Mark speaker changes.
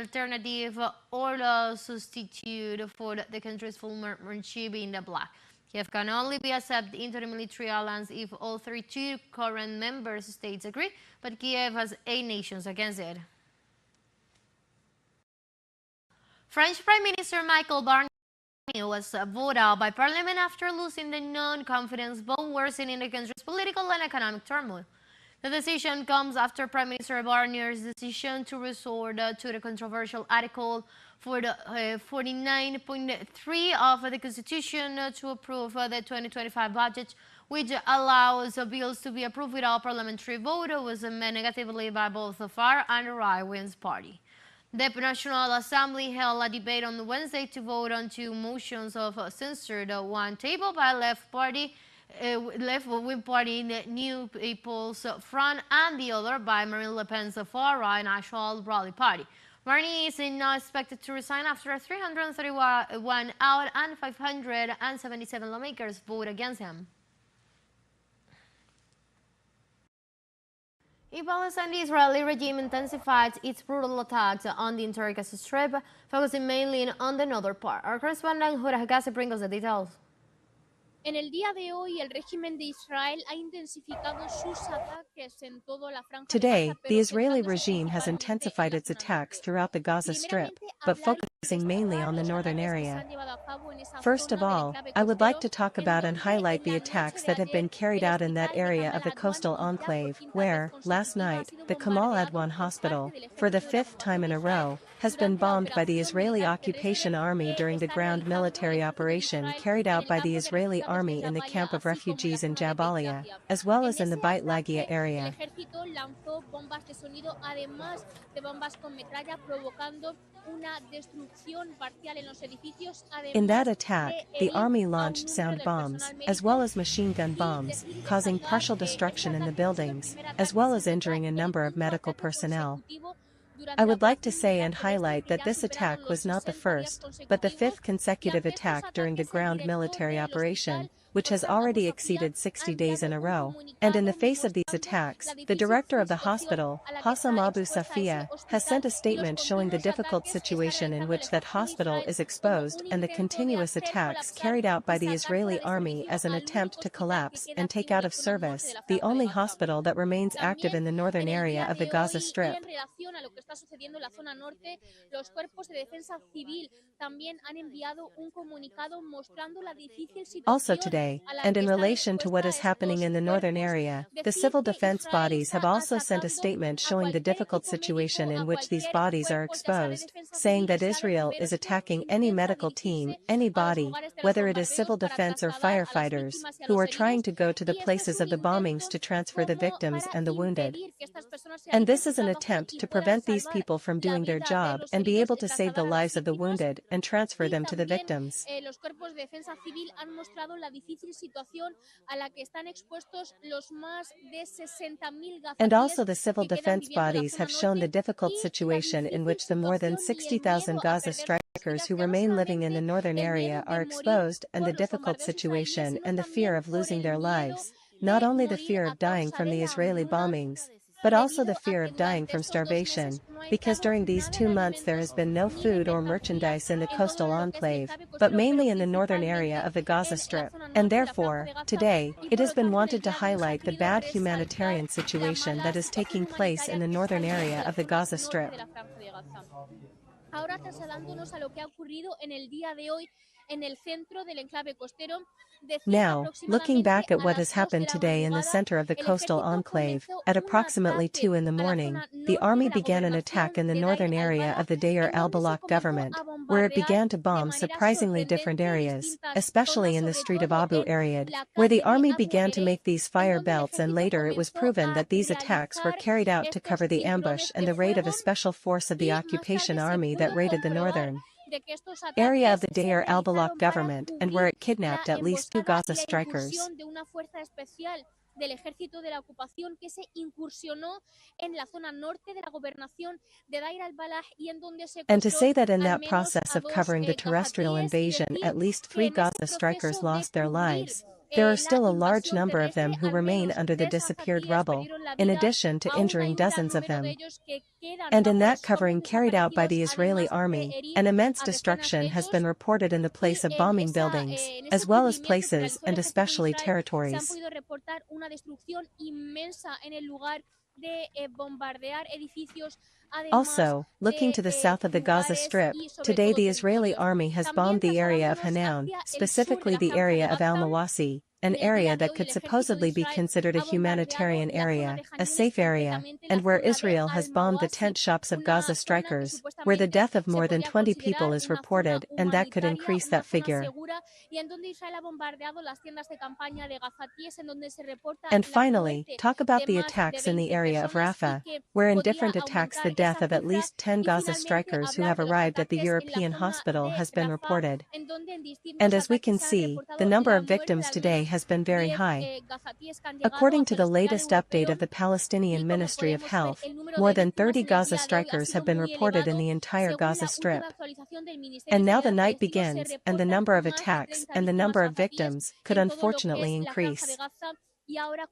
Speaker 1: alternative or substitute for the country's full membership in the bloc. Kiev can only be accepted into the military alliance if all 32 current member states agree, but Kiev has 8 nations against it. French Prime Minister Michel Barnier was voted out by Parliament after losing the non-confidence vote, worsening the country's political and economic turmoil. The decision comes after Prime Minister Barnier's decision to resort to the controversial Article 49.3 of the Constitution to approve the 2025 budget, which allows bills to be approved without parliamentary vote, was met negatively by both the far and the right-wing party. The National Assembly held a debate on Wednesday to vote on 2 motions of censure, one tabled by left-wing party New People's Front and the other by Marine Le Pen's far-right National Rally Party. Barnier is now expected to resign after 331 out and 577 lawmakers vote against him. In Palestine, the Israeli regime intensified its brutal attacks on the entire Gaza Strip, focusing mainly on the northern part. Our correspondent Hura Hagase brings us the details.
Speaker 2: En el día de hoy, el régimen de Israel ha intensificado sus ataques en toda la franja.
Speaker 3: Today, the Israeli regime has intensified its attacks throughout the Gaza Strip, but focusing mainly on the northern area. First of all, I would like to talk about and highlight the attacks that have been carried out in that area of the coastal enclave, where, last night, the Kamal Adwan hospital, for the 5th time in a row, has been bombed by the Israeli occupation army during the ground military operation carried out by the Israeli army in the camp of refugees in Jabalia, as well as in the Beit Lagia area. In that attack, the army launched sound bombs, as well as machine gun bombs, causing partial destruction in the buildings, as well as injuring a number of medical personnel. I would like to say and highlight that this attack was not the first, but the 5th consecutive attack during the ground military operation, which has already exceeded 60 days in a row. And in the face of these attacks, the director of the hospital, Hassam Abu Safia, has sent a statement showing the difficult situation in which that hospital is exposed and the continuous attacks carried out by the Israeli army as an attempt to collapse and take out of service the only hospital that remains active in the northern area of the Gaza Strip. Also today, and in relation to what is happening in the northern area, the civil defense bodies have also sent a statement showing the difficult situation in which these bodies are exposed, saying that Israel is attacking any medical team, any body, whether it is civil defense or firefighters, who are trying to go to the places of the bombings to transfer the victims and the wounded. And this is an attempt to prevent these people from doing their job and be able to save the lives of the wounded and transfer them to the victims. And also the civil defense bodies have shown the difficult situation in which the more than 60,000 Gaza strikers who remain living in the northern area are exposed, and the difficult situation and the fear of losing their lives, not only the fear of dying from the Israeli bombings, but also the fear of dying from starvation, because during these 2 months there has been no food or merchandise in the coastal enclave, but mainly in the northern area of the Gaza Strip. And therefore, today, it has been wanted to highlight the bad humanitarian situation that is taking place in the northern area of the Gaza Strip.
Speaker 2: Ahora trasladándonos a lo que ha ocurrido en el día de hoy en el centro del enclave costero.
Speaker 3: Now, looking back at what has happened today in the center of the coastal enclave, at approximately 2 in the morning, the army began an attack in the northern area of the Deir al-Balak government, where it began to bomb surprisingly different areas, especially in the street of Abu Ariad, where the army began to make these fire belts, and later it was proven that these attacks were carried out to cover the ambush and the raid of a special force of the occupation army that raided the northern area of the Deir al-Balak government, and where it kidnapped at least 2 Gaza strikers.
Speaker 2: Del ejército de la ocupación que se incursionó en la zona norte de la gobernación de Deir al-Balah y en donde se.
Speaker 3: And to say that in that process of covering the terrestrial invasion, at least 3 Gaza strikers lost their lives. There are
Speaker 2: la
Speaker 3: still a large
Speaker 2: invasión
Speaker 3: number of
Speaker 2: terrestre.
Speaker 3: them who
Speaker 2: Al
Speaker 3: remain
Speaker 2: menos
Speaker 3: under the
Speaker 2: 3
Speaker 3: disappeared
Speaker 2: gazatíes
Speaker 3: rubble,
Speaker 2: perdieron la
Speaker 3: in
Speaker 2: vida.
Speaker 3: addition to
Speaker 2: Aún hay
Speaker 3: injuring
Speaker 2: un gran
Speaker 3: dozens of
Speaker 2: número de
Speaker 3: them.
Speaker 2: ellos que quedan
Speaker 3: And in
Speaker 2: bajo
Speaker 3: that
Speaker 2: escombros
Speaker 3: covering carried out by the
Speaker 2: desaparecidos,
Speaker 3: Israeli
Speaker 2: además de
Speaker 3: army,
Speaker 2: herir
Speaker 3: an immense
Speaker 2: a decenas de
Speaker 3: destruction has
Speaker 2: ellos.
Speaker 3: been reported in the
Speaker 2: Y
Speaker 3: place of bombing buildings,
Speaker 2: en ese
Speaker 3: as well as
Speaker 2: cubrimiento que
Speaker 3: places
Speaker 2: realizó el
Speaker 3: and
Speaker 2: ejército de
Speaker 3: especially
Speaker 2: Israel se han
Speaker 3: territories.
Speaker 2: podido reportar una destrucción inmensa en el lugar de bombardear edificios, además
Speaker 3: Also, looking
Speaker 2: de
Speaker 3: to the south of the Gaza
Speaker 2: lugares
Speaker 3: Strip,
Speaker 2: y sobre
Speaker 3: today
Speaker 2: todo
Speaker 3: the Israeli
Speaker 2: territorios.
Speaker 3: army has bombed
Speaker 2: También
Speaker 3: the area of
Speaker 2: trasladándonos
Speaker 3: Hanan,
Speaker 2: hacia el sur de
Speaker 3: specifically
Speaker 2: la
Speaker 3: the
Speaker 2: franja de
Speaker 3: area of
Speaker 2: Gaza,
Speaker 3: Al-Mawasi, an
Speaker 2: en el
Speaker 3: area
Speaker 2: día de
Speaker 3: that
Speaker 2: hoy
Speaker 3: could
Speaker 2: el ejército de
Speaker 3: supposedly be
Speaker 2: Israel
Speaker 3: considered a
Speaker 2: ha bombardeado
Speaker 3: humanitarian
Speaker 2: la zona
Speaker 3: area,
Speaker 2: de
Speaker 3: a
Speaker 2: Han Yunis,
Speaker 3: safe area,
Speaker 2: concretamente la
Speaker 3: and where
Speaker 2: zona de
Speaker 3: Israel has bombed the
Speaker 2: Al-Mawasi,
Speaker 3: tent shops of
Speaker 2: una
Speaker 3: Gaza
Speaker 2: zona que
Speaker 3: strikers, where the
Speaker 2: supuestamente
Speaker 3: death of
Speaker 2: se
Speaker 3: more than
Speaker 2: podría
Speaker 3: 20 people
Speaker 2: considerar
Speaker 3: is
Speaker 2: una zona
Speaker 3: reported, and that could
Speaker 2: humanitaria,
Speaker 3: increase
Speaker 2: una
Speaker 3: that
Speaker 2: zona
Speaker 3: figure.
Speaker 2: segura, y en donde Israel ha bombardeado las tiendas de campaña de gazatíes, en donde se reporta
Speaker 3: And
Speaker 2: la
Speaker 3: finally,
Speaker 2: muerte
Speaker 3: talk about
Speaker 2: de
Speaker 3: the
Speaker 2: más de
Speaker 3: attacks in the
Speaker 2: 20
Speaker 3: area of
Speaker 2: personas y
Speaker 3: Rafah,
Speaker 2: que
Speaker 3: where in
Speaker 2: podría
Speaker 3: different attacks the
Speaker 2: aumentar
Speaker 3: death
Speaker 2: esa
Speaker 3: of at
Speaker 2: cifra,
Speaker 3: least 10
Speaker 2: y
Speaker 3: Gaza
Speaker 2: finalmente
Speaker 3: strikers who
Speaker 2: hablar
Speaker 3: have
Speaker 2: de los
Speaker 3: arrived at the
Speaker 2: ataques en la
Speaker 3: European
Speaker 2: zona
Speaker 3: hospital
Speaker 2: de
Speaker 3: has been
Speaker 2: Rafah,
Speaker 3: reported.
Speaker 2: en donde en
Speaker 3: And
Speaker 2: distintos
Speaker 3: as we can
Speaker 2: ataques se ha
Speaker 3: see, the
Speaker 2: reportado
Speaker 3: number
Speaker 2: la
Speaker 3: of
Speaker 2: muerte de
Speaker 3: victims
Speaker 2: al
Speaker 3: today
Speaker 2: menos
Speaker 3: has been very
Speaker 2: 10
Speaker 3: high.
Speaker 2: gazatíes que han llegado
Speaker 3: According to
Speaker 2: hacia el
Speaker 3: the
Speaker 2: hospital
Speaker 3: latest update
Speaker 2: europeo.
Speaker 3: of the
Speaker 2: Y
Speaker 3: Palestinian
Speaker 2: como
Speaker 3: Ministry of
Speaker 2: podemos ver,
Speaker 3: Health,
Speaker 2: el número
Speaker 3: more
Speaker 2: de
Speaker 3: than
Speaker 2: víctimas
Speaker 3: 30
Speaker 2: en el
Speaker 3: Gaza
Speaker 2: día de hoy ha
Speaker 3: strikers
Speaker 2: sido
Speaker 3: have been
Speaker 2: muy
Speaker 3: reported in
Speaker 2: elevado.
Speaker 3: the entire
Speaker 2: Según
Speaker 3: Gaza
Speaker 2: la última
Speaker 3: Strip.
Speaker 2: actualización del Ministerio
Speaker 3: And
Speaker 2: de
Speaker 3: now the night
Speaker 2: Desaparecidos, se
Speaker 3: begins, and the
Speaker 2: reportan
Speaker 3: number of
Speaker 2: más de
Speaker 3: attacks
Speaker 2: 30
Speaker 3: and the
Speaker 2: víctimas
Speaker 3: number of
Speaker 2: gazatíes
Speaker 3: victims could
Speaker 2: en todo lo que
Speaker 3: unfortunately
Speaker 2: es la franja de
Speaker 3: increase.
Speaker 2: Gaza, y ahora